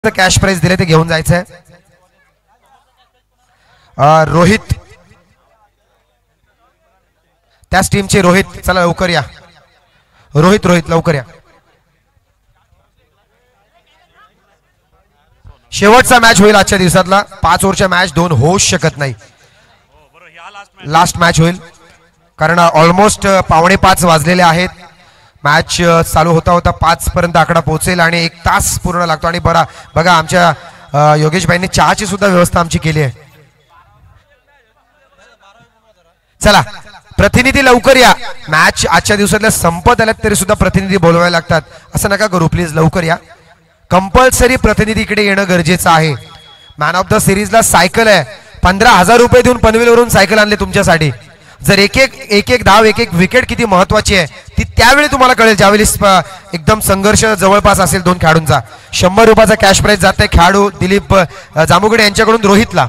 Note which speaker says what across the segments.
Speaker 1: Cash price दिले ते घेऊन जायचंय. रोहित त्याच टीमचे रोहित, चला लवकर या. रोहित लवकर या. शेवटचा मॅच होईल आजच्या दिवसातला. 5 ओव्हरच्या मॅच 2 होऊच शकत नाही. लास्ट मॅच होईल कारण ऑलमोस्ट 4:45 वाजलेले आहेत. मॅच चालू होता 5 पर्यंत आकडा पोहोचेल आणि 1 तास पूर्ण लागतो. आणि बघा आमच्या योगेश भाईंनी चहाची सुद्धा व्यवस्था आमची केली आहे. चला प्रतिनिधी लवकर या. मॅच आजच्या दिवसातल्या संपत आल्यात तरी सुद्धा प्रतिनिधी बोलवायला लागतात. असं नका करू प्लीज, लवकर या. कंपल्सरी प्रतिनिधी इकडे येणं गरजेचं आहे. मॅन ऑफ द सिरीजला सायकल आहे. 15,000 रुपये देऊन पनवेलवरून सायकल आणले तुमच्यासाठी. जर एक धाव एक विकेट किती महत्वाची आहे ती त्यावेळी तुम्हाला कळेल ज्यावेळी एकदम संघर्ष जवळपास असेल 2 खेळाडूंचा. 100 रुपयाचा कॅश प्राइज जाते खेळाडू दिलीप जामुगडे यांच्याकडून रोहितला.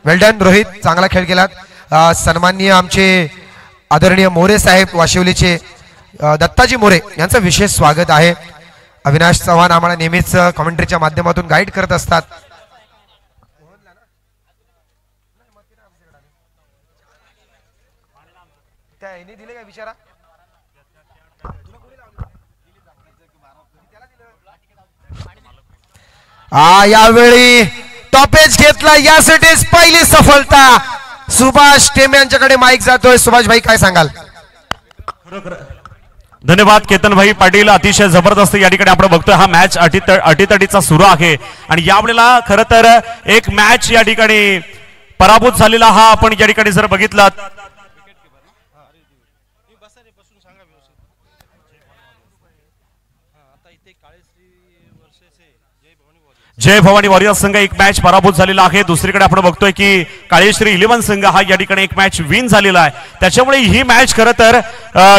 Speaker 1: वेल डन रोहित, चांगला खेळ केलात. सन्माननीय आमचे आदरणीय मोरे साहेब वाशिवलीचे दत्ताजी मोरे यांचं विशेष स्वागत आहे. अविनाश चव्हाण आम्हाला नेहमीच कमेंट्रीच्या माध्यमातून गाईड करत असतात. दिले का विचारा. यावेळी टॉपेज घेतला. यासाठी पहिली सफलता. सुभाष टेमे यांच्याकडे माईक जातोय. सुभाष भाई काय सांगाल.
Speaker 2: धन्यवाद केतन भाई पाटील. अतिशय जबरदस्त या ठिकाणी आपण बघतोय हा मॅच अटीतटीचा सुरू आहे. आणि यावेळेला खरं तर एक मॅच या ठिकाणी पराभूत झालेला हा आपण या ठिकाणी जर बघितला जय भवानी वॉरियर्स संघ एक मॅच पराभूत झालेला आहे. दुसरीकडे आपण बघतोय की काळेश्री 11 संघ हा या ठिकाणी एक मॅच विन झालेला आहे. त्याच्यामुळे ही मॅच खरं तर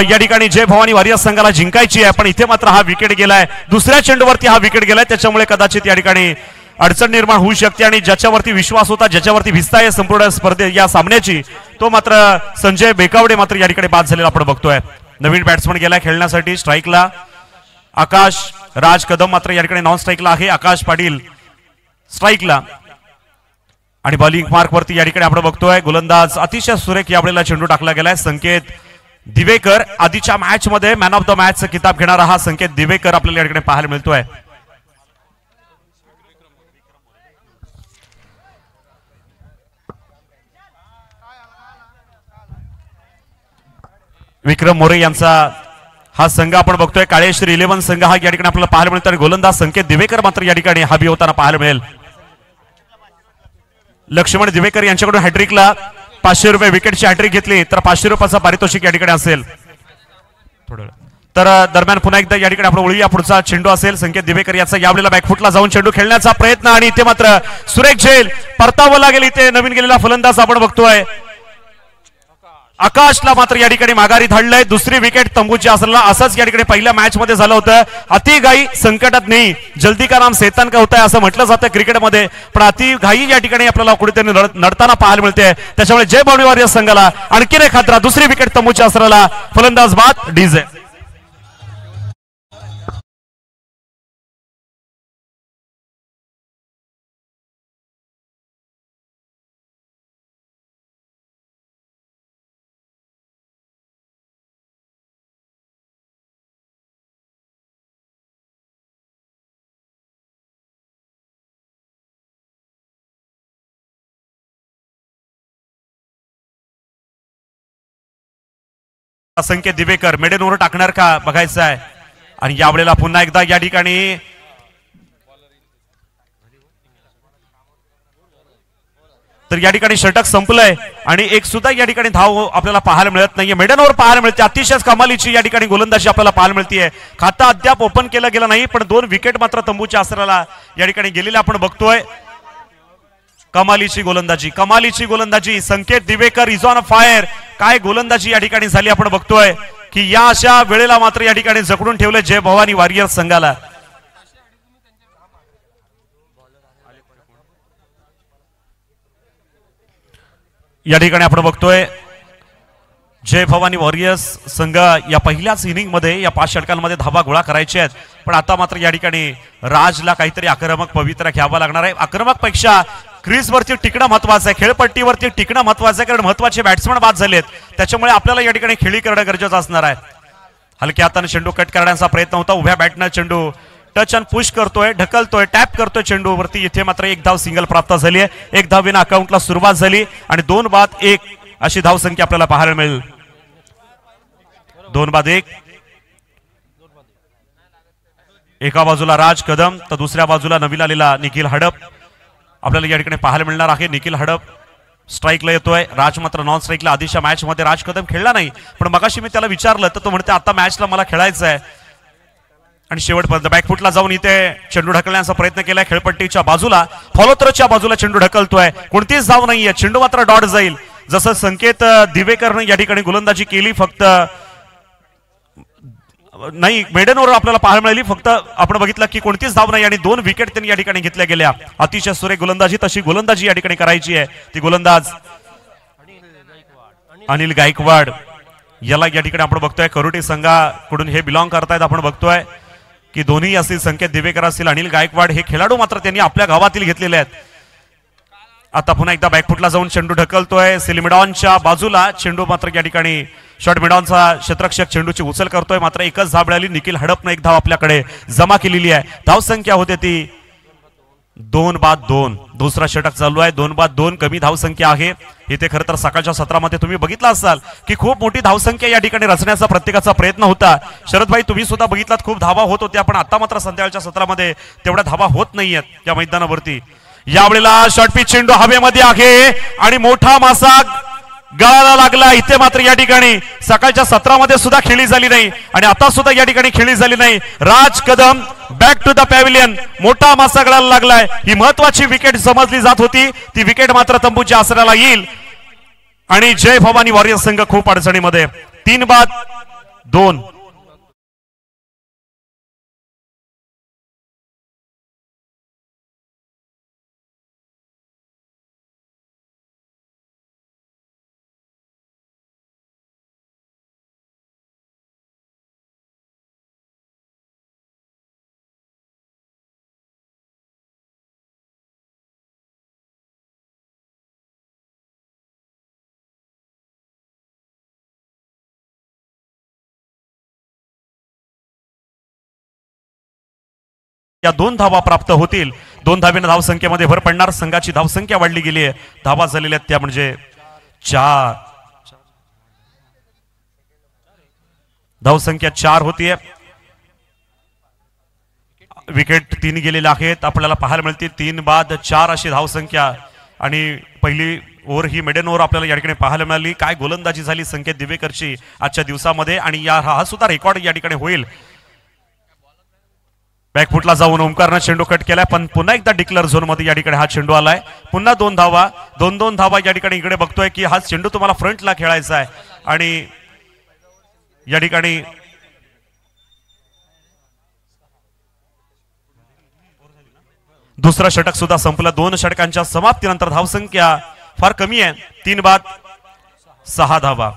Speaker 2: या ठिकाणी जय भवानी वॉरियर्स संघाला जिंकायची आहे. पण इथे मात्र हा विकेट गेलाय. दुसऱ्या चेंडूवरती हा विकेट गेलाय. त्याच्यामुळे कदाचित या ठिकाणी अडचण निर्माण होऊ शकते. आणि ज्याच्यावरती विश्वास होता, ज्याच्यावरती भिस्ता आहे संपूर्ण स्पर्धे या सामन्याची, तो मात्र संजय बेकावडे मात्र या ठिकाणी बाद झालेला आपण बघतोय. नवीन बॅट्समन गेलाय खेळण्यासाठी. स्ट्राईकला आकाश राज कदम मात्र या ठिकाणी नॉन स्ट्राईकला आहे. आकाश पाटील स्ट्राईकला. आणि बॉलिंग मार्क वरती या ठिकाणी आपण बघतोय गोलंदाज अतिशय सुरेख यावेळेला चेंडू टाकला गेलाय. संकेत दिवेकर आधीच्या मॅच मध्ये मॅन ऑफ द मॅच किताब घेणारा हा संकेत दिवेकर आपल्याला या ठिकाणी पाहायला मिळतोय. विक्रम मोरे यांचा हा संघ आपण बघतोय. काळेश्री 11 संघ हा या ठिकाणी आपल्याला पाहायला मिळतो. आणि गोलंदाज संकेत दिवेकर मात्र या ठिकाणी हवी होताना पाहायला मिळेल. लक्ष्मण दिवेकर यांच्याकडून हॅट्रिकला 500 रुपये विकेटची हॅट्रिक घेतली तर 500 रुपयाचा पारितोषिक या ठिकाणी असेल. तर दरम्यान पुन्हा एकदा या ठिकाणी आपण वळूया. पुढचा चेंडू असेल संकेत दिवेकर याचा. यावेळेला बॅकफुटला जाऊन चेंडू खेळण्याचा प्रयत्न आणि इथे मात्र सुरेख झेल परतावं लागेल. इथे नवीन गेलेला फलंदाज आपण बघतोय. आकाशला मात्र या ठिकाणी माघारी धाडलंय. दुसरी विकेट तंबूची असला. असंच या ठिकाणी पहिल्या मॅच मध्ये झालं होतं. अतिघाई संकटात नाही, जल्दी का नाम शैतान का होता है असं म्हटलं जातं क्रिकेटमध्ये. पण अतिघाई या ठिकाणी आपल्याला कुठेतरी नडताना पाहायला मिळते. त्याच्यामुळे जय भवानी वॉरियर्स संघाला आणखीन एक खतरा. दुसरी विकेट तंबूची असलेला फलंदाज बाद डीजे. संकेत दिवेकर मिडन ओव्हर टाकणार का बघायचं आहे. आणि यावेळेला पुन्हा एकदा या ठिकाणी तर या ठिकाणी षटक संपलंय आणि एक सुद्धा या ठिकाणी धाव आपल्याला पाहायला मिळत नाहीये. मिडन ओव्हर पाहायला मिळते. अतिशय कमालीची या ठिकाणी गोलंदाजी आपल्याला पाहायला मिळते. खाता अद्याप ओपन केलं गेलं नाही पण 2 विकेट मात्र तंबूच्या आसराला या ठिकाणी गेलेल्या आपण बघतोय. कमालीची गोलंदाजी संकेत दिवेकर इज ऑन फायर. काय गोलंदाजी या ठिकाणी झाली आपण बघतोय की या अशा वेळेला मात्र या ठिकाणी जकडून ठेवलं जय भवानी वॉरियर्स संघाला. या ठिकाणी आपण बघतोय जय भवानी वॉरियर्स संघ या पहिल्याच इनिंग मध्ये या 5 षटकांमध्ये धावा गोळा करायचे आहेत, पण आता मात्र या ठिकाणी राजला काहीतरी आक्रमक पवित्रा घ्यावा लागणार आहे. आक्रमक पेक्षा क्रीजवरती टिकणं महत्वाचं आहे, खेळपट्टीवरती टिकणं महत्वाचं आहे, कारण महत्वाचे बॅट्समन बाद झालेत. त्याच्यामुळे आपल्याला या ठिकाणी खेळी करणं गरजेचं असणार आहे. हलक्या हाताने चेंडू कट करण्याचा प्रयत्न होता. उभ्या बॅटनं चेंडू टच अँड पुश करतोय, ढकलतोय, टॅप करतोय चेंडूवरती. इथे मात्र एक धाव सिंगल प्राप्त झाली आहे. एक धाव विना अकाउंटला सुरुवात झाली आणि 2 बाद 1 अशी धावसंख्या आपल्याला पाहायला मिळेल. 2 बाद 1. एका बाजूला राज कदम तर दुसऱ्या बाजूला नवीन आलेला निखिल हडप आपल्याला या ठिकाणी पाहायला मिळणार आहे. निखिल हडप स्ट्राईकला येतोय, राज मात्र नॉन स्ट्राईकला. आधीच्या मॅच मध्ये राज कदम खेळला नाही, पण मगाशी मी त्याला विचारलं तर तो म्हणते आता मॅचला मला खेळायचं आहे. आणि शेवटपर्यंत बॅकफुटला जाऊन इथे चेंडू ढकलण्याचा प्रयत्न केलाय. खेळपट्टीच्या बाजूला फॉलोथ्रोच्या बाजूला चेंडू ढकलतोय, कोणतीच धाव नाहीये. चेंडू मात्र डॉट जाईल. जसं संकेत दिवेकरने या ठिकाणी गोलंदाजी केली, फक्त नाही मेडन ओव्हर आपल्याला पाहायला मिळाली. फक्त आपण बघितलं की कोणतीच धाव नाही आणि 2 विकेट त्यांनी या ठिकाणी घेतल्या गेल्या. अतिशय सुरेख गोलंदाजी, तशी गोलंदाजी या ठिकाणी करायची आहे. ती गोलंदाज अनिल गायकवाड याला या ठिकाणी आपण बघतोय करोटी संघाकडून हे बिलॉंग करतायत. आपण बघतोय की दोन्ही असतील, संकेत दिवेकर असतील, अनिल गायकवाड, हे खेळाडू मात्र त्यांनी आपल्या गावातील घेतलेले आहेत. आता पुन्हा एकदा बॅकफुटला जाऊन चेंडू ढकलतोय. सिलिमिडॉनच्या बाजूला चेंडू मात्र या ठिकाणी शॉर्ट मिडॉनचा क्षेत्ररक्षक चेंडूची उचल करतोय. मात्र एकच धाव मिळाली. निखिल हडपनं एक धाव आपल्याकडे जमा केलेली आहे. धावसंख्या होते ती 2 बाद 2. दुसरा षटक चालू आहे. 2 बाद 2 कमी धावसंख्या आहे. इथे खरं तर सकाळच्या सत्रामध्ये तुम्ही बघितलं असाल की खूप मोठी धावसंख्या या ठिकाणी रचण्याचा प्रत्येकाचा प्रयत्न होता. शरदभाई तुम्ही सुद्धा बघितलात, खूप धावा होत होत्या, पण आता मात्र संध्याकाळच्या सत्रामध्ये तेवढ्या धावा होत नाहीयेत या मैदानावरती. यावेळेला शॉर्ट पिच चेंडू हवेमध्ये आहे आणि मोठा मासा गळाला लागला. इथे मात्र या ठिकाणी सकाळच्या सत्रामध्ये सुद्धा खेळी झाली नाही आणि आता सुद्धा या ठिकाणी खेळी झाली नाही. Raj Kadam back to the pavilion. मोठा मासा गळाला लागलाय. ही महत्वाची विकेट समजली जात होती, ती विकेट मात्र तंबूच्या आसऱ्याला येईल आणि जय भवानी वॉरियर्स संघ खूप अडचणीमध्ये. 3 बाद 2. या 2 धावा प्राप्त होतील. 2 धावेने धावसंख्येमध्ये भर पडणार. संघाची धावसंख्या वाढली गेली आहे. धावा झालेल्या आहेत त्या म्हणजे 4. धावसंख्या 4 होतीये. विकेट 3 गेलेले आहेत. आपल्याला पाहायला मिळते 3 बाद 4 अशी धावसंख्या आणि पहिली ओव्हर ही मेडन ओव्हर आपल्याला या ठिकाणी पाहायला मिळाली. काय गोलंदाजी झाली संकेत दिवेकरची आजच्या दिवसामध्ये आणि हा सुद्धा रेकॉर्ड या ठिकाणी होईल. बॅकफुटला जाऊन ओमकारनं चेंडू कट केलाय, पण पुन्हा एकदा डिक्लेअर झोन मध्ये या ठिकाणी हा चेंडू आलाय. पुन्हा 2 धावा 2 धावा या ठिकाणी इकडे बघतोय की हा चेंडू तुम्हाला फ्रंटला खेळायचा आहे आणि या ठिकाणी दुसरा षटक सुद्धा संपलं. 2 षटकांच्या समाप्तीनंतर धावसंख्या फार कमी आहे. 3 बाद 6 धावा.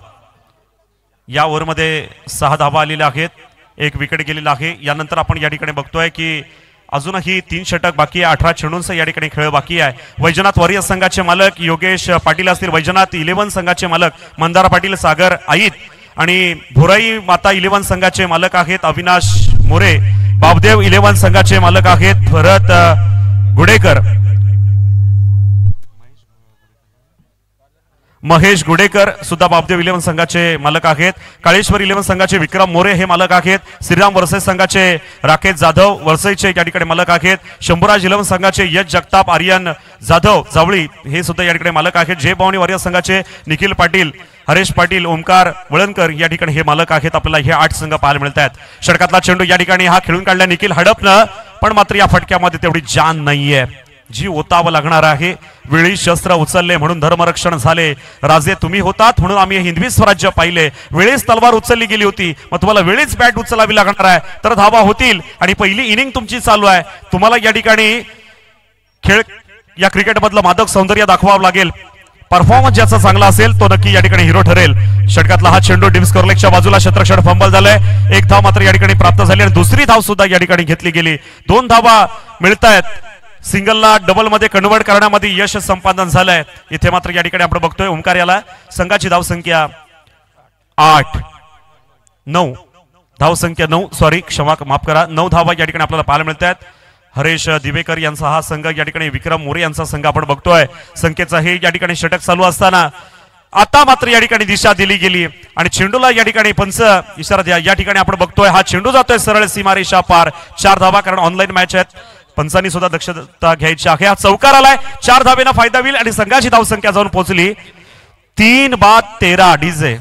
Speaker 2: या ओव्हरमध्ये 6 धावा आलेल्या आहेत. 1 विकेट गेलेला आहे. यानंतर आपण या ठिकाणी बघतोय की अजूनही 3 षटक बाकी आहे. 18 चेंडूंचा या ठिकाणी खेळ बाकी आहे. वैजनाथ वॉरियर्स संघाचे मालक योगेश पाटील असतील, वैजनाथ 11 संघाचे मालक मंदारा पाटील, सागर आईत आणि भोराई माता 11 संघाचे मालक आहेत अविनाश मोरे. बाबदेव 11 संघाचे मालक आहेत भरत गुडेकर, महेश गुडेकर सुद्धा बाबदेव 11 संघाचे मालक आहेत. काळेश्वर 11 संघाचे विक्रम मोरे हे मालक आहेत. श्रीराम वरसई संघाचे राकेश जाधव वरसईचे या ठिकाणी मालक आहेत. शंभूराज 11 संघाचे यश जगताप, आर्यन जाधव जावळी हे सुद्धा या ठिकाणी मालक आहेत. जय भवानी वॉरियर्स संघाचे निखिल पाटील, हरेश पाटील, ओमकार वळणकर या ठिकाणी हे मालक आहेत. आपल्याला हे 8 संघ पाहायला मिळत आहेत. षटकातला चेंडू या ठिकाणी हा खेळून काढला निखिल हडपनं, पण मात्र या फटक्यामध्ये तेवढी जान नाहीये जी ओतावं लागणार आहे. वेळी शस्त्र उचलले म्हणून धर्मरक्षण झाले. राजे तुम्ही होतात म्हणून आम्ही हिंदवी स्वराज्य पाहिले. वेळीच तलवार उचलली गेली होती, मग तुम्हाला वेळीच बॅट उचलावी लागणार आहे तर धावा होतील. आणि पहिली इनिंग तुमची चालू आहे. तुम्हाला या ठिकाणी खेळ या क्रिकेट मधलं मादक सौंदर्य दाखवावं लागेल. परफॉर्मन्स ज्याचा चांगला असेल तो नक्की या ठिकाणी हिरो ठरेल. षटकातला हा चेंडू डिम्स कॉर्लेकच्या बाजूला क्षेत्ररक्षण फंबल झालंय. एक धाव मात्र या ठिकाणी प्राप्त झाली आणि दुसरी धाव सुद्धा या ठिकाणी घेतली गेली. 2 धावा मिळतायत. सिंगलला डबल मध्ये कन्वर्ट करण्यामध्ये यश संपादन झालंय. इथे मात्र या ठिकाणी आपण बघतोय ओंकार याला संघाची धाव संख्या 9 धावसंख्या 9 सॉरी क्षमा माफ करा 9 धावा या ठिकाणी आपल्याला पाहायला मिळत आहेत. हरेश दिवेकर यांचा हा संघ या ठिकाणी विक्रम मोरे यांचा संघ आपण बघतोय. संख्येचा हे या ठिकाणी षटक चालू असताना आता मात्र या ठिकाणी दिशा दिली गेली आणि चेंडूला या ठिकाणी पंच इशारा द्या. या ठिकाणी आपण बघतोय हा चेंडू जातोय सरळ सीमारेषा पार. 4 धावा कारण ऑनलाईन मॅच आहेत. पंचांनी सुद्धा दक्षता घ्यायची आहे. हा चौकार आलाय. 4 धावेना फायदा होईल आणि संघाची धावसंख्या जाऊन पोहोचली 3-13 डीजे.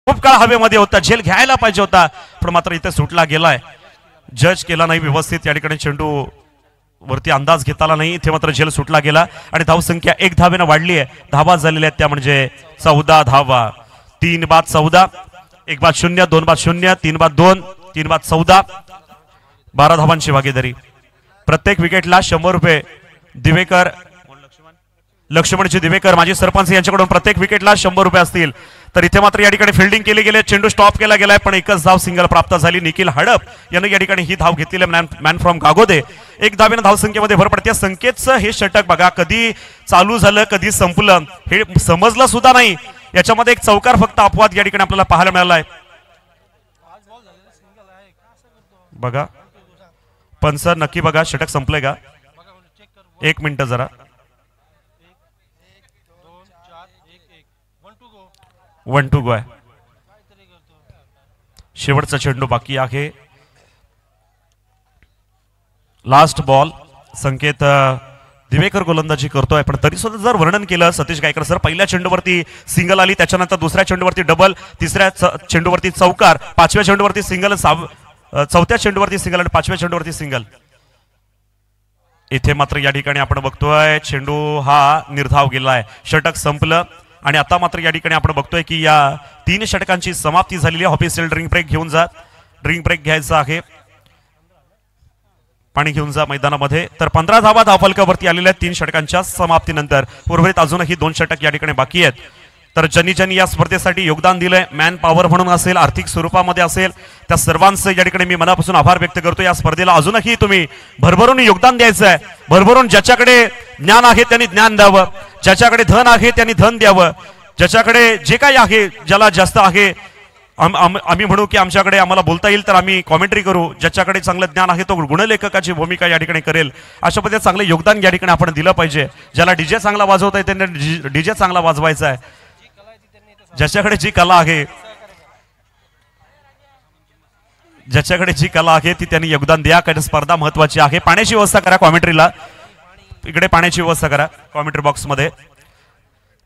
Speaker 2: खूप काळ हवेमध्ये होता. झेल घ्यायला पाहिजे होता पण मात्र इथे सुटला गेलाय. जज केला नाही व्यवस्थित. या ठिकाणी चेंडू वरती अंदाज घेता आला नाही. इथे मात्र झेल सुटला गेला आणि धावसंख्या 1 धावेनं वाढली आहे. धावा झालेल्या आहेत त्या म्हणजे 14 धावा. 3-14 1-0 2-0 3-2 3-14 12 धावांची भागीदारी. प्रत्येक विकेटला 100 रुपये दिवेकर लक्ष्मणजी दिवेकर माजी सरपंच यांच्याकडून प्रत्येक विकेटला 100 रुपये असतील. तर इथे मात्र या ठिकाणी फिल्डिंग केली गेली. चेंडू स्टॉप केला गेलाय पण एकच धाव सिंगल प्राप्त झाली. निखिल हडप यानं या ठिकाणी ही धाव घेतलेली मॅन फ्रॉम गागोदे. 1 धावेनं धावसंख्येमध्ये भर पडते. संकेतचं हे षटक बघा कधी चालू झालं कधी संपलं हे समजलं सुद्धा नाही. याच्यामध्ये एक चौकार फक्त अपवाद या ठिकाणी आपल्याला पाहायला मिळालाय. बघा पंच नक्की बघा षटक संपलंय का. 1 मिनिट जरा 1 to go आहे. शेवटचा चेंडू बाकी आहे. Last ball. संकेत दिवेकर गोलंदाजी करतोय पण तरी सुद्धा जर वर्णन केलं सतीश गायकर सर पहिल्या चेंडूवरती सिंगल आली त्याच्यानंतर दुसऱ्या चेंडूवरती डबल तिसऱ्या चेंडूवरती चौकार 5व्या चेंडूवरती सिंगल 4थ्या चेंडूवरती सिंगल आणि 5व्या चेंडूवरती सिंगल. इथे मात्र या ठिकाणी आपण बघतोय चेंडू हा निर्धाव गेलाय. षटक संपलं आणि आता मात्र या ठिकाणी आपण बघतोय की या 3 षटकांची समाप्ती झालेली आहे. ऑफिशियल ड्रिंक ब्रेक घेऊन जा. ड्रिंक ब्रेक घ्यायचा आहे. पाणी घेऊन जा मैदानामध्ये. तर 15 धावा धावफलकावरती आलेल्या आहेत 3 षटकांच्या समाप्तीनंतर. उर्वरित अजूनही 2 षटक या ठिकाणी बाकी आहेत. तर ज्यांनी या स्पर्धेसाठी योगदान दिलंय मॅन पॉवर म्हणून असेल आर्थिक स्वरूपामध्ये असेल त्या सर्वांचं या ठिकाणी मी मनापासून आभार व्यक्त करतो. या स्पर्धेला अजूनही तुम्ही भरभरून योगदान द्यायचं आहे. भरभरून ज्याच्याकडे ज्ञान आहे त्यांनी ज्ञान द्यावं. ज्याच्याकडे धन आहे त्यांनी धन द्यावं. ज्याच्याकडे जे काही आहे ज्याला जास्त आहे आम्ही म्हणू की आमच्याकडे आम्हाला बोलता येईल तर आम्ही कॉमेंट्री करू. ज्याच्याकडे चांगलं ज्ञान आहे तो गुणलेखकाची भूमिका या ठिकाणी करेल. अशा पद्धतीने चांगलं योगदान या ठिकाणी आपण दिलं पाहिजे. ज्याला डीजे चांगला वाजवता येते त्यांनी डीजे चांगला वाजवायचा आहे. ज्याच्याकडे जी कला आहे जी कला आहे ती त्यांनी योगदान द्या. कारण स्पर्धा महत्वाची आहे. पाण्याची व्यवस्था करा कॉमेंट्रीला. इकडे पाण्याची व्यवस्था करा कॉमेंट्री बॉक्स मध्ये.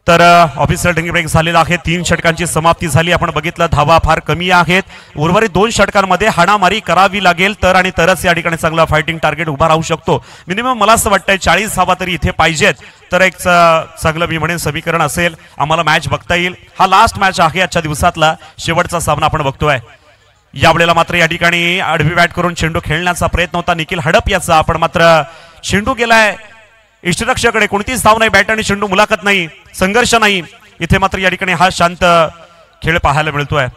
Speaker 2: तर ऑफिशियल ड्रिंक ब्रेक झालेला आहे. 3 षटकांची समाप्ती झाली. आपण बघितलं धावा फार कमी आहेत. उर्वरित 2 षटकांमध्ये हाणामारी करावी लागेल तरच या ठिकाणी चांगला फायटिंग टार्गेट उभा राहू शकतो. मिनिमम मला असं वाटतंय 40 धावा तरी इथे पाहिजेत तर एक चांगलं मी म्हणेन समीकरण असेल. आम्हाला मॅच बघता येईल. हा लास्ट मॅच आहे आजच्या दिवसातला. शेवटचा सामना आपण बघतोय. यावेळेला मात्र या ठिकाणी आडवी बॅट करून चेंडू खेळण्याचा प्रयत्न होता निखिल हडप याचा. आपण मात्र चेंडू गेलाय इष्टरक्षकाकडे. कोणतीच धाव नाही. बॅट आणि चेंडू मुलाखत नाही. संघर्ष नाही. इथे मात्र या ठिकाणी हा शांत खेळ पाहायला मिळतोय.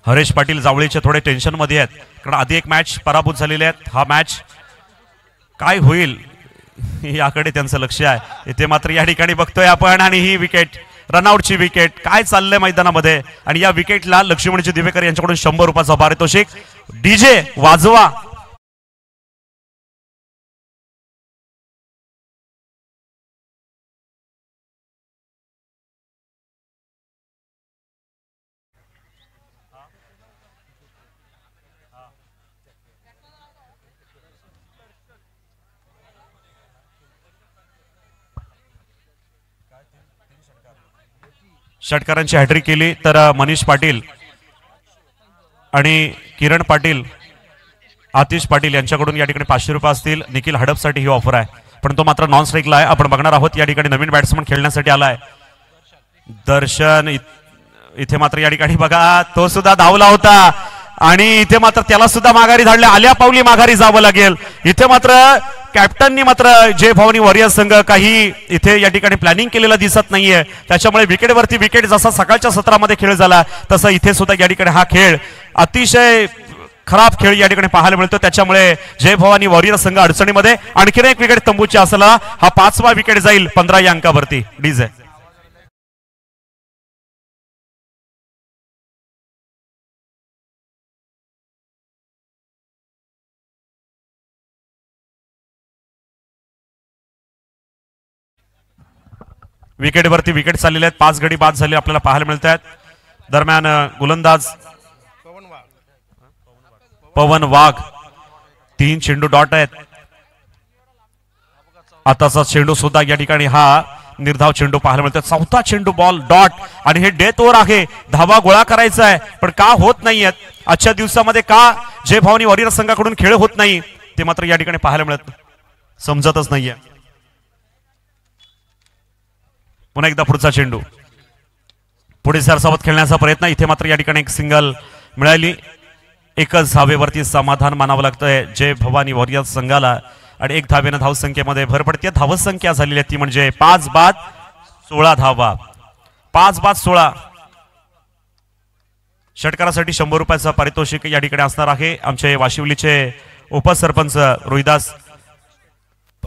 Speaker 2: हरेश पाटील जावळीचे थोडे टेन्शन मध्ये आहेत कारण आधी एक मॅच पराभूत झालेले आहेत. हा मॅच काय होईल याकडे त्यांचं लक्ष आहे. इथे मात्र या ठिकाणी बघतोय आपण आणि ही विकेट रनआउटची विकेट. काय चाललंय मैदानामध्ये आणि या विकेटला लक्ष्मणजी दिवेकर यांच्याकडून 100 रुपयाचा पारितोषिक. डीजे वाजवा. षटकारांची हॅट्रिक केली तर मनीष पाटील आणि किरण पाटील आतिश पाटील यांच्याकडून या ठिकाणी 500 रुपये असतील. निखिल हडपसाठी ही ऑफर आहे, पण तो मात्र नॉन स्ट्राईकला आहे. आपण बघणार आहोत या ठिकाणी नवीन बॅट्समन खेळण्यासाठी आलाय दर्शन. इथे मात्र या ठिकाणी बघा तो सुद्धा धावला होता आणि इथे मात्र त्याला सुद्धा माघारी धाडले. आल्या पावली माघारी जावं लागेल. इथे मात्र कॅप्टननी मात्र जय भवानी वॉरियर्स संघ काही इथे या ठिकाणी प्लॅनिंग केलेलं दिसत नाहीये. त्याच्यामुळे विकेटवरती विकेट जसा सकाळच्या सत्रामध्ये खेळ झाला तसा इथे सुद्धा या ठिकाणी हा खेळ अतिशय खराब खेळ या ठिकाणी पाहायला मिळतो. त्याच्यामुळे जय भवानी वॉरियर्स संघ अडचणीमध्ये. आणखीन एक विकेट तंबूची असला हा 5वा विकेट जाईल 15 या अंकावरती. डीजे विकेटवरती विकेट चाललेले आहेत. 5 गडी बाद झाले आपल्याला पाहायला मिळत आहेत. दरम्यान गोलंदाज पवन वाघ 3 चेंडू डॉट आहेत. आताचा चेंडू सुद्धा या ठिकाणी हा निर्धाव चेंडू पाहायला मिळतो. 4था चेंडू बॉल डॉट आणि हे डेथ ओव्हर आहे. धावा गोळा करायचा आहे पण का होत नाहीयेत आजच्या दिवसामध्ये, का जय भवानी वॉरियर्स संघाकडून खेळ होत नाही ते मात्र या ठिकाणी पाहायला मिळत समजतच नाहीये. पुन्हा एकदा पुढचा चेंडू पुढे सरसावत खेळण्याचा प्रयत्न. इथे मात्र या ठिकाणी एक सिंगल मिळाली. एकच धावेवरती समाधान मानावं लागतंय जय भवानी वॉरियर्स संघाला आणि 1 धावेनं धावसंख्येमध्ये भर पडते. धावसंख्या झालेली आहे ती म्हणजे 5 बाद 16 धावा. 5 बाद 16. षटकारासाठी 100 रुपयाचं पारितोषिक या ठिकाणी असणार आहे. आमचे वाशिवलीचे उपसरपंच रोहिदास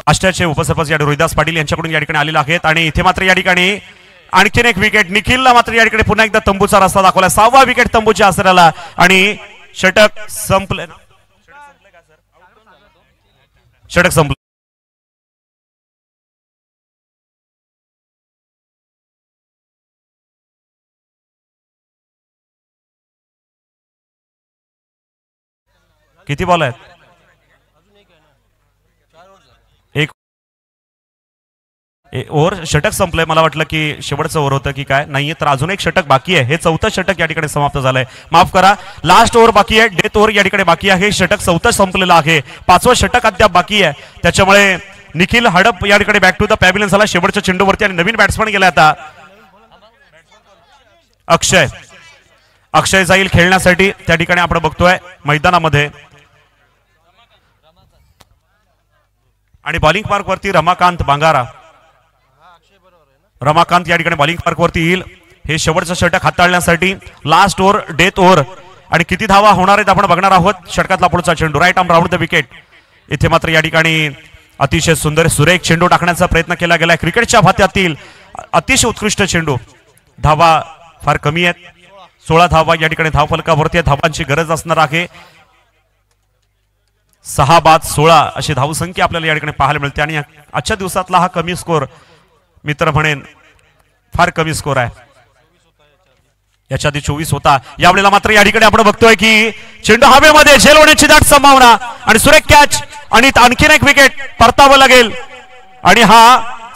Speaker 2: आष्ट्याचे उपसरपंच रोहिदास पाटील यांच्याकडून या ठिकाणी आलेले आहेत. आणि इथे मात्र या ठिकाणी आणखीन एक विकेट. निखिलला मात्र या ठिकाणी पुन्हा एकदा तंबूचा रस्ता दाखवला. 6वा विकेट तंबूच्या आसऱ्याला आणि षटक संपले. षटक संपले. किती बॉल आहेत? एक ओव्हर षटक संपलंय. मला वाटलं की शेवटचं ओव्हर होतं की काय, नाहीये तर अजून एक षटक बाकी आहे. हे 4थं षटक या ठिकाणी समाप्त झालंय. माफ करा, लास्ट ओव्हर बाकी आहे. डेथ ओव्हर या ठिकाणी बाकी आहे. षटक 4थं संपलेलं आहे. 5वं षटक अद्याप बाकी आहे. त्याच्यामुळे निखिल हडप या ठिकाणी बॅक टू द पॅव्हिलियन झाला शेवटच्या चेंडूवरती आणि नवीन बॅट्समन गेला आता अक्षय जाईल खेळण्यासाठी. त्या ठिकाणी आपण बघतोय मैदानामध्ये आणि बॉलिंग पार्क वरती रमाकांत बांगारा. रमाकांत या ठिकाणी बॉलिंग पार्क वरती येईल हे शेवटचं षटक हाताळण्यासाठी. लास्ट ओव्हर डेथ ओव्हर आणि किती धावा होणार आहेत आपण बघणार आहोत. षटकातला पुढचा चेंडू right arm round the wicket. इथे मात्र या ठिकाणी अतिशय सुंदर सुरेख चेंडू टाकण्याचा प्रयत्न केला गेला. क्रिकेटच्या भात्यातील अतिशय उत्कृष्ट चेंडू. धावा फार कमी आहेत. 16 धावा या ठिकाणी धावफलकावरती धावांची गरज असणार आहे. 6 बाद 16 अशी धावसंख्या आपल्याला या ठिकाणी पाहायला मिळते आणि आजच्या दिवसातला हा कमी स्कोर मित्र म्हणेन फार कमी स्कोर आहे. याच्या आधी 24 होता. यावेळेला मात्र या ठिकाणी आपण बघतोय की चेंडू हवेमध्ये झेल होण्याची दाट संभावना आणि सुरेख कॅच आणि आणखीन एक विकेट परतावं लागेल आणि हा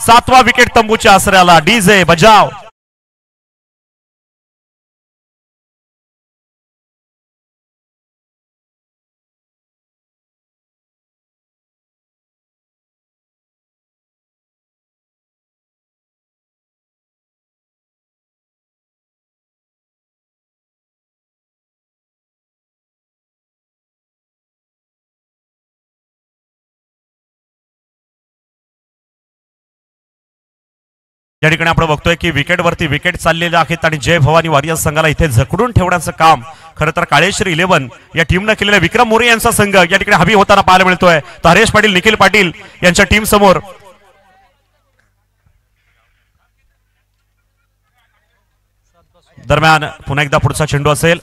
Speaker 2: 7वा विकेट तंबूच्या आसऱ्याला. डीजे बजाव. या ठिकाणी आपण बघतोय की विकेटवरती विकेट चाललेले आहेत आणि जय भवानी वॉरियर्स संघाला इथे झकडून ठेवण्याचं काम खरं तर काळेश्वरी 11 या टीमनं केलेलं. विक्रम मोरे यांचा संघ या ठिकाणी हवी होताना पाहायला मिळतोय. तर हरेश पाटील निखिल पाटील यांच्या टीम समोर दरम्यान पुन्हा एकदा पुढचा चेंडू असेल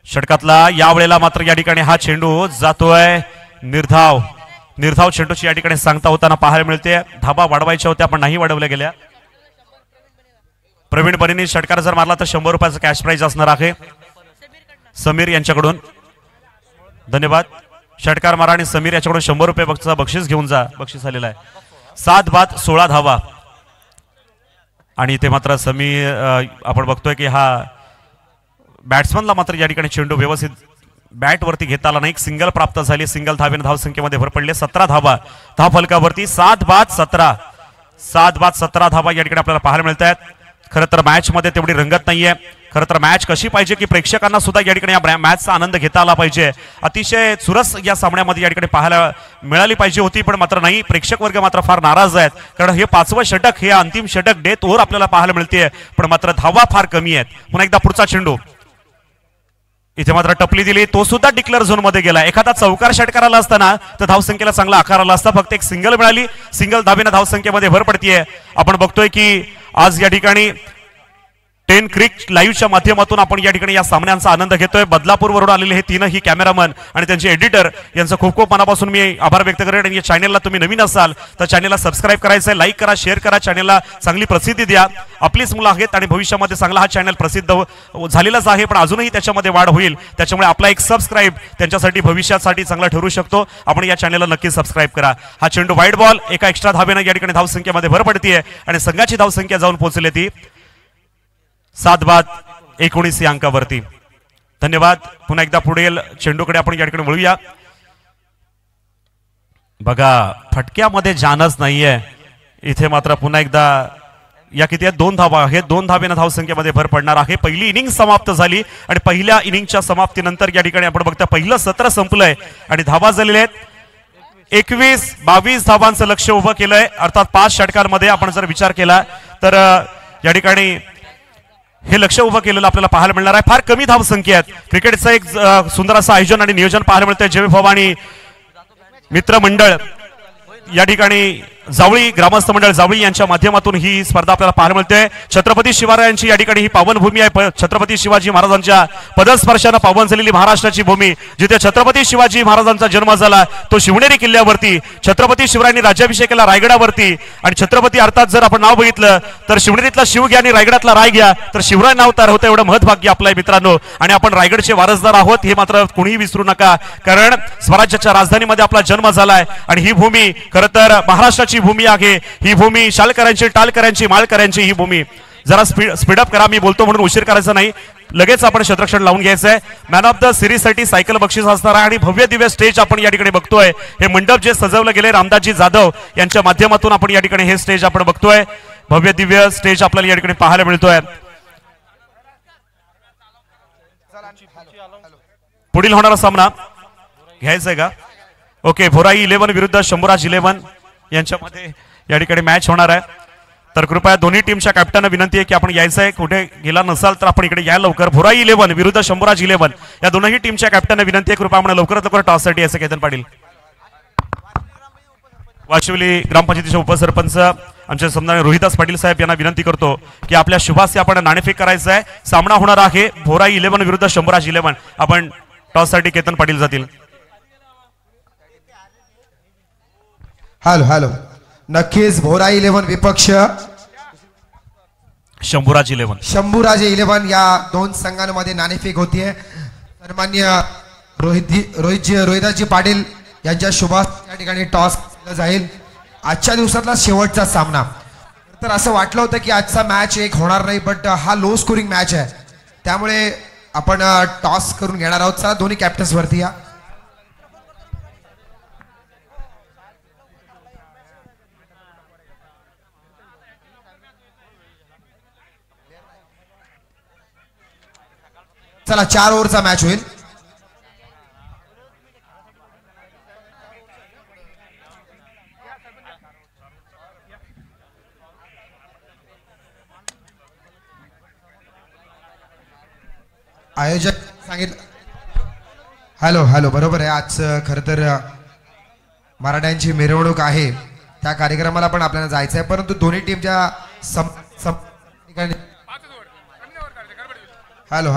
Speaker 2: षटकातला. यावेळेला मात्र या ठिकाणी हा चेंडू जातोय निर्धाव चेंडूची या ठिकाणी सांगता होताना पाहायला मिळते. धाबा वाढवायच्या होत्या पण नाही वाढवल्या गेल्या. प्रवीण बनींनी षटकार जर मारला तर 100 रुपयाचं कॅश प्राइज असणार आहे समीर यांच्याकडून. धन्यवाद. षटकार मारा आणि समीर याच्याकडून 100 रुपये बक्षीस घेऊन जा. बक्षीस आलेलं आहे. 7 बाद 16 धावा आणि इथे मात्र समीर आपण बघतोय की हा बॅट्समनला मात्र या ठिकाणी चेंडू व्यवस्थित बॅट वरती घेता आला नाही, सिंगल प्राप्त झाली, सिंगल धावेने धावसंख्येमध्ये भर पडली, 17 धावा धावफलकावरती, 7 बाद 17 धावा या ठिकाणी आपल्याला पाहायला मिळत आहेत. खरं तर मॅच मध्ये तेवढी रंगत नाहीये. खरं तर मॅच कशी पाहिजे की प्रेक्षकांना सुद्धा या ठिकाणी या मॅचचा आनंद घेता आला पाहिजे. अतिशय चुरस या सामन्यामध्ये या ठिकाणी पाहायला मिळाली पाहिजे होती, पण मात्र नाही. प्रेक्षक वर्ग मात्र फार नाराज आहेत, कारण हे 5वं षटक, हे अंतिम षटक, डेथ ओव्हर आपल्याला पाहायला मिळते, पण मात्र धावा फार कमी आहेत. पुन्हा एकदा पुढचा चेंडू इथे मात्र टपली दिली, तो सुद्धा डिक्लेअर झोन मध्ये गेला. एखादा चौकार षटकार आला असताना तर धावसंख्येला चांगला आकार आला असता. फक्त एक सिंगल मिळाली, सिंगल धावेने धावसंख्येमध्ये भर पडतीये. आपण बघतोय की आज या ठिकाणी 10 क्रिक लाईव्हच्या माध्यमातून आपण या ठिकाणी या सामन्यांचा आनंद घेतोय. बदलापूरवरून आलेले हे तीनही कॅमेरामन आणि त्यांचे एडिटर यांचं खूप खूप मनापासून मी आभार व्यक्त करेन. आणि या चॅनलला तुम्ही नवीन असाल तर चॅनलला सबस्क्राईब करायचंय, लाईक करा, शेअर करा, चॅनलला चांगली प्रसिद्धी द्या. आपलीच मुलं आहेत आणि भविष्यामध्ये चांगला हा चॅनल प्रसिद्ध झालेलाच आहे, पण अजूनही त्याच्यामध्ये वाढ होईल. त्याच्यामुळे आपला एक सबस्क्राईब त्यांच्यासाठी भविष्यासाठी चांगला ठरू शकतो. आपण या चॅनलला नक्की सबस्क्राईब करा. हा चेंडू वाईड बॉल, एका एक्स्ट्रा धावेने या ठिकाणी धावसंख्येमध्ये भर पडतीये आणि संघाची धावसंख्या जाऊन पोहोचली ती 7 बाद 19 या अंकावरती. धन्यवाद. पुन्हा एकदा पुढील चेंडूकडे आपण या ठिकाणी वळूया. बघा फटक्यामध्ये जानच नाहीये. इथे मात्र पुन्हा एकदा या किती 2 धावा आहेत, 2 धावेने धावसंख्येमध्ये भर पडणार आहे. पहिली इनिंग समाप्त झाली आणि पहिल्या इनिंगच्या समाप्तीनंतर या ठिकाणी आपण बघता पहिलं सत्र संपलंय आणि धावा झालेले आहेत 21-22 धावांचं लक्ष उभं केलंय. अर्थात 5 षटकांमध्ये आपण जर विचार केला तर या ठिकाणी हे लक्ष उभं केलेलं आपल्याला पाहायला मिळणार आहे. फार कमी धावसंख्या आहेत. क्रिकेटचं एक सुंदर असं आयोजन आणि नियोजन पाहायला मिळतंय. जय भवानी मित्र मंडळ या ठिकाणी जावळी ग्रामस्थ मंडळ जावळी यांच्या माध्यमातून ही स्पर्धा आपल्याला पाहायला मिळते. छत्रपती शिवरायांची या ठिकाणी ही पावन भूमी आहे. छत्रपती शिवाजी महाराजांच्या पदस्पर्शानं पावन झालेली महाराष्ट्राची भूमी, जिथे छत्रपती शिवाजी महाराजांचा जन्म झाला तो शिवनेरी किल्ल्यावरती. छत्रपती शिवरायांनी राज्याभिषेक केला रायगडावरती. आणि छत्रपती अर्थात जर आपण नाव बघितलं तर शिवनेरीतला शिव घ्या आणि रायगडातला राय घ्या तर शिवराय नाव तर होतं. एवढं महत्भाग्य आपल्या मित्रांनो. आणि आपण रायगडचे वारसदार आहोत हे मात्र कोणीही विसरू नका, कारण स्वराज्याच्या राजधानीमध्ये आपला जन्म झालाय आणि ही भूमी खरं तर महाराष्ट्राची भूमी आहे. ही भूमी शालकरांची, टालकरांची, माळकरांची ही भूमी. जरा स्पीडअप करा, मी बोलतो म्हणून उशीर करायचा नाही. लगेच आपण क्षेत्ररक्षण लावून घ्यायचंय. मॅन ऑफ द सिरीज साठी सायकल बक्षीस असणार आहे आणि भव्य दिव्य स्टेज आपण या ठिकाणी बघतोय. हे मंडप जे सजवलं गेले रामदासजी जाधव यांच्या माध्यमातून आपण या ठिकाणी हे स्टेज आपण बघतोय. भव्य दिव्य स्टेज आपल्याला या ठिकाणी पाहायला मिळतोय. पुढील होणारा सामना घ्यायचंय का? ओके, भोराई 11 विरुद्ध शंभूराज 11 यांच्यामध्ये या ठिकाणी मॅच होणार आहे. तर कृपया दोन्ही टीमच्या कॅप्टनना विनंती आहे की आपण यायचंय. कुठे गेला नसाल तर आपण इकडे या लवकर. भोराई 11 विरुद्ध शंभूराज 11 या दोन्ही टीमच्या कॅप्टनना विनंती आहे कृपया आपण लवकरात लवकर टॉससाठी यायचं. केतन पाटील वाशिवली ग्रामपंचायतीचे उपसरपंच आमचे समजा रोहिदास पाटील साहेब यांना विनंती करतो की आपल्या शुभास्ते आपण नाणेफेक करायचं आहे. सामना होणार आहे भोराई 11 विरुद्ध शंभूराज 11. आपण टॉससाठी केतन पाटील जातील.
Speaker 1: हॅलो नक्कीच भोराई 11 विपक्ष
Speaker 2: शंभूराज 11.
Speaker 1: शंभूराजे 11 या दोन संघांमध्ये नाणेफेक होतीये. सन्मान्य रोहिदासजी पाटील यांच्या शुभास्ते या ठिकाणी टॉस केला जाईल. आजच्या दिवसातला शेवटचा सामना. तर असं वाटलं होतं की आजचा मॅच एक होणार नाही, बट हा लो स्कोरिंग मॅच आहे, त्यामुळे आपण टॉस करून घेणार आहोत. चला दोन्ही कॅप्टन्स वरती या. चला 4 ओव्हरचा मॅच होईल. आयोजक सांगितलं. हॅलो बरोबर आहे. आज खरं तर मराठ्यांची मिरवणूक आहे, त्या कार्यक्रमाला पण आपल्याला जायचं आहे, परंतु दोन्ही टीमच्या हॅलो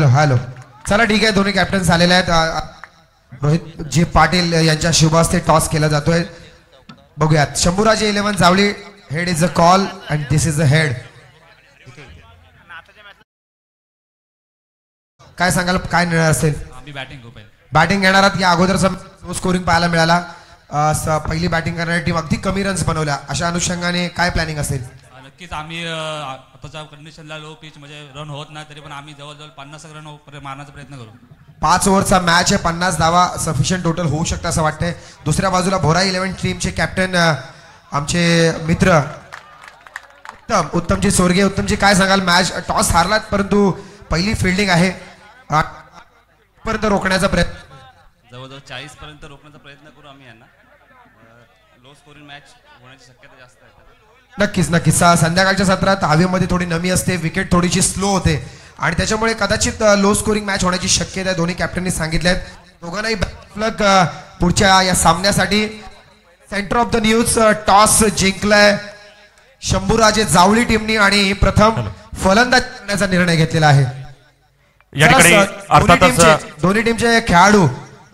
Speaker 1: हॅलो चला ठीक आहे. दोन्ही कॅप्टन्स आलेले आहेत. रोहित जी पाटील यांच्या शुभास्ते टॉस केला जातोय. बघूयात. Shambhuraje 11 Javali head is a call and this is a head. काय सांगाल, काय निर्णय असेल?
Speaker 3: आम्ही बॅटिंग करू पहिले.
Speaker 1: बॅटिंग घेणार आहात. या अगोदरचा लो स्कोरिंग पाहायला मिळाला. पहिली बॅटिंग करणारी टीम अगदी कमी रन्स बनवल्या. अशा अनुषंगाने काय प्लॅनिंग असेल?
Speaker 3: नक्कीच आम्ही आताच्या कंडिशनला लो पिच म्हणजे रन होत नाही, तरी पण आम्ही जवळजवळ 50 रन मारण्याचा प्रयत्न करू.
Speaker 1: 5 ओव्हरचा मॅच आहे. 50 धावा सफिशियंट टोटल होऊ शकतं असं वाटतंय. दुसऱ्या बाजूला भोरा 11 टीमचे कॅप्टन आमचे मित्र उत्तमजी सोरगे. उत्तमजी काय सांगाल? मॅच टॉस हारलात परंतु पहिली फिल्डिंग आहे, पर्यंत रोखण्याचा प्रयत्न.
Speaker 3: जवळजवळ 40 पर्यंत रोखण्याचा प्रयत्न करू आम्ही यांना. लो स्कोरिंग मॅच होण्याची शक्यता जास्त आहे.
Speaker 1: नक्कीच नक्कीच. संध्याकाळच्या सत्रात हवेमध्ये थोडी नमी असते, विकेट थोडीशी स्लो होते आणि त्याच्यामुळे कदाचित लो स्कोरिंग मॅच होण्याची शक्यता आहे. दोन्ही कॅप्टननी सांगितले आहेत. दोघांनाही फ्लग पुढच्या या सामन्यासाठी. Centre of the news toss जिंकलाय शंभूराजे जावळी टीमनी आणि प्रथम फलंदाज करण्याचा निर्णय घेतलेला आहे.
Speaker 2: या ठिकाणी अर्थातच
Speaker 1: दोन्ही टीमचे खेळाडू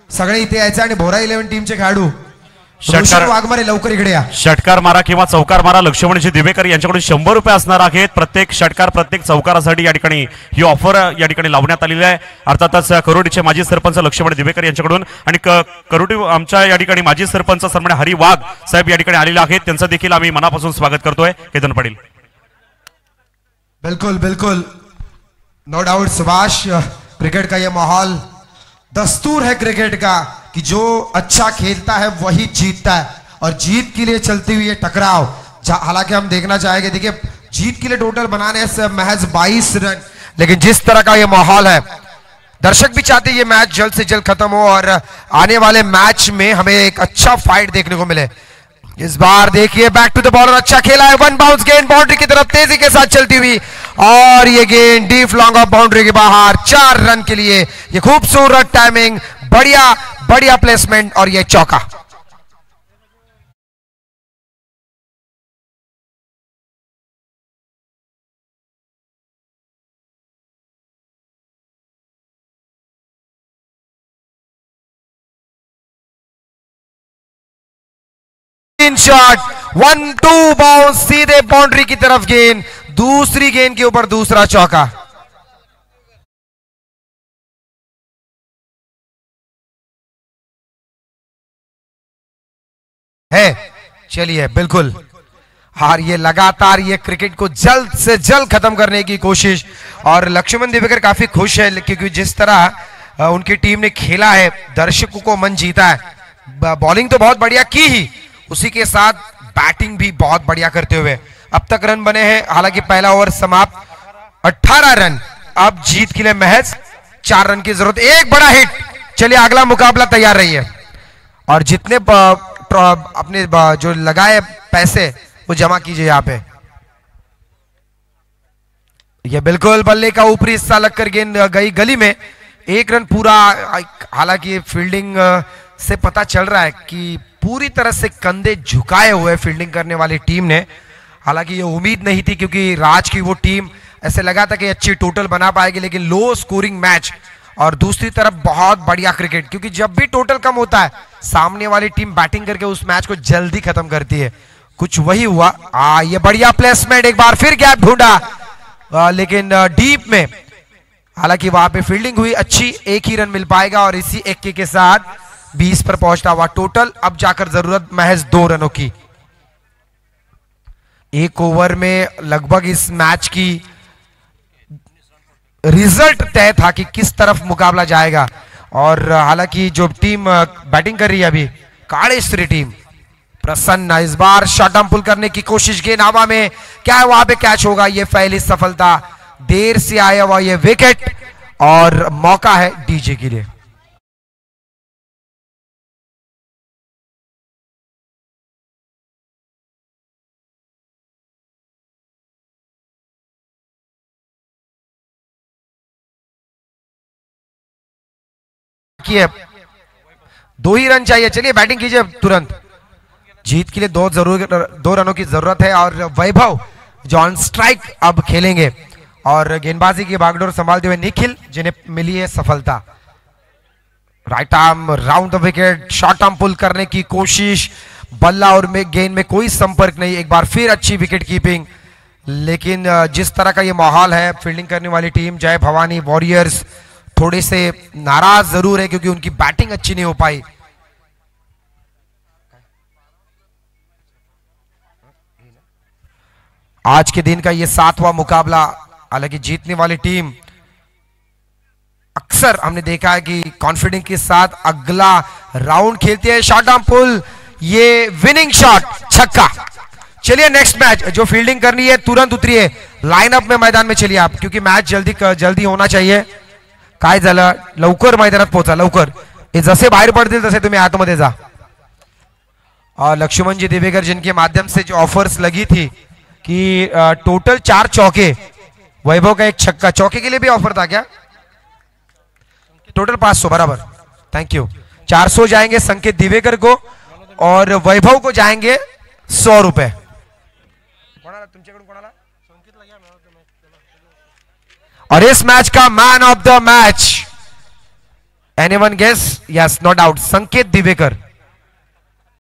Speaker 1: सगळे इथे यायचे आणि भोरा 11 टीमचे खेळाडू वाघमारे लवकर इकडे या.
Speaker 2: षटकार मारा किंवा चौकार मारा. लक्ष्मणजी दिवेकर यांच्याकडून 100 रुपये असणार आहेत प्रत्येक षटकार, प्रत्येक चौकारासाठी या ठिकाणी ही ऑफर या ठिकाणी लावण्यात आलेली आहे. अर्थातच करोडीचे माजी सरपंच लक्ष्मण दिवेकर यांच्याकडून आणि करोडी आमच्या या ठिकाणी माजी सरपंच सन्माननीय हरी वाघ साहेब या ठिकाणी आलेले आहेत. त्यांचं देखील आम्ही मनापासून स्वागत करतोय. केतन पाटील.
Speaker 1: बिल्कुल बिल्कुल, नो डाउट सुभाष. क्रिकेट का ये माहौल, दस्तूर है क्रिकेट का कि जो अच्छा खेलता है वही जीतता है और जीत के लिए चलती हुई ये टकराव. हालांकि हम देखना चाहेंगे, देखिए जीत के लिए टोटल बनाने से महज 22 रन, लेकिन जिस तरह का ये माहौल है दर्शक भी चाहते हैं ये मैच जल्द से जल्द खत्म हो और आने वाले मैच में हमें एक अच्छा फाइट देखने को मिले. इस बार देखिए बैक टू द बॉलर, अच्छा खेला है. 1 बाउंस गेंद बाउंड्री की तरफ तेजी के साथ चलती हुई और ये गेंद डीप लॉन्ग ऑफ बाउंड्री के बाहर. 4 रन के लिए ये खूबसूरत टाइमिंग, बढ़िया बढ़िया प्लेसमेंट और ये चौका. शॉट 1-2 बाउंस सीधे बाउंड्री की तरफ गेंद, दूसरी गेंद के ऊपर दूसरा चौका. है चलिए बिल्कुल. हार ये लगातार ये क्रिकेट को जल्द से जल्द खत्म करने की कोशिश और लक्ष्मण दिवेकर काफी खुश है क्योंकि जिस तरह उनकी टीम ने खेला है दर्शकों को मन जीता है. बॉलिंग तो बहुत बढ़िया की ही, उसी के साथ बैटिंग भी बहुत बढ़िया करते हुए अब तक रन बने हैं. हालांकि पहला ओवर समाप्त, 18 रन. अब जीत के लिए महज 4 रन की जरूरत. एक बड़ा हिट. चलिए अगला मुकाबला तैयार रहिए और जितने अपने जो लगाए पैसे वो जमा कीजिए यहां पे. ये बिल्कुल बल्ले का ऊपरी हिस्सा लगकर गेंद गई गली में. 1 रन पूरा. हालांकि फील्डिंग से पता चल रहा है कि पूरी तरह से कंधे झुकाए हुए फील्डिंग करने वाली टीम ने. हालांकि ये उम्मीद नहीं थी क्योंकि राज की वो टीम ऐसे लगा था कि अच्छी टोटल बना पाएगी, लेकिन लो स्कोरिंग मैच और दूसरी तरफ बहुत बढ़िया क्रिकेट. क्योंकि जब भी टोटल कम होता है सामने वाली टीम बैटिंग करके उस मैच को जल्दी खत्म करती है. कुछ वही हुआ. ये बढ़िया प्लेसमेंट, एक बार फिर गैप ढूंढा लेकिन डीप में. हालांकि वहां पे फील्डिंग हुई अच्छी. 1 ही रन मिल पाएगा और इसी 1 के साथ 20 पर पहुंचता हुआ टोटल. अब जाकर जरूरत महज 2 रनों की. 1 ओवर में लगभग इस मैच की रिजल्ट तय था कि किस तरफ मुकाबला जाएगा. और हालांकि जो टीम बैटिंग कर रही है अभी, कालेश्वरी टीम, प्रसन्न इस बार शॉर्ट आर्म पुल करने की कोशिश. गेंद हवा में, क्या वहां पे कैच होगा. ये पहली सफलता. देर से आया हुआ ये विकेट और मौका है डीजे के लिए. किए 2 ही रन चाहिए. चलिए बैटिंग कीजिए तुरंत. जीत के लिए 2 रनों की जरूरत है और वैभव जो ऑन स्ट्राइक अब खेलेंगे और गेंदबाजी की बागडोर संभालते हुए निखिल, जिन्हें मिली है सफलता. Right arm round the wicket, short arm pull करने की कोशिश. बल्ला और में गेंद में कोई संपर्क नहीं, एक बार फिर अच्छी विकेट कीपिंग। लेकिन जिस तरह का ये माहौल है, फील्डिंग करने वाली टीम जय भवानी वॉरियर्स थोड़े से नाराज जरूर है क्योंकि उनकी बैटिंग अच्छी नहीं हो पाई। आज के दिन का ये 7वां मुकाबला, हालांकि जीतने वाली टीम अक्सर हमने देखा है कि कॉन्फिडेंस के साथ अगला राउंड खेलती है। शॉट डाउन पुल, ये विनिंग शॉट, छक्का। चलिए नेक्स्ट मैच, जो फील्डिंग करनी है तुरंत उतरिए, लाइनअप में मैदान में चलिए आप, क्योंकि मैच जल्दी होना चाहिए। काय झालं, लवकर मैदानात पोहोचा, लवकर। हे जसे बाहेर पडतील तसे तुम्ही आतमध्ये जा। और लक्ष्मण जी देवेकर जिनके माध्यम से जो ऑफर्स लगी थी कि टोटल 4 चौके, वैभव का 1 छक्का, चौके के लिए भी ऑफर था क्या? टोटल 500, बराबर, थैंक यू। 400 जाएंगे संकेत दिवेकर को और वैभव को जाएंगे 100 रुपए। और इस मैच का man of the match, anyone guess? Yes, no doubt, Sanket Diwekar.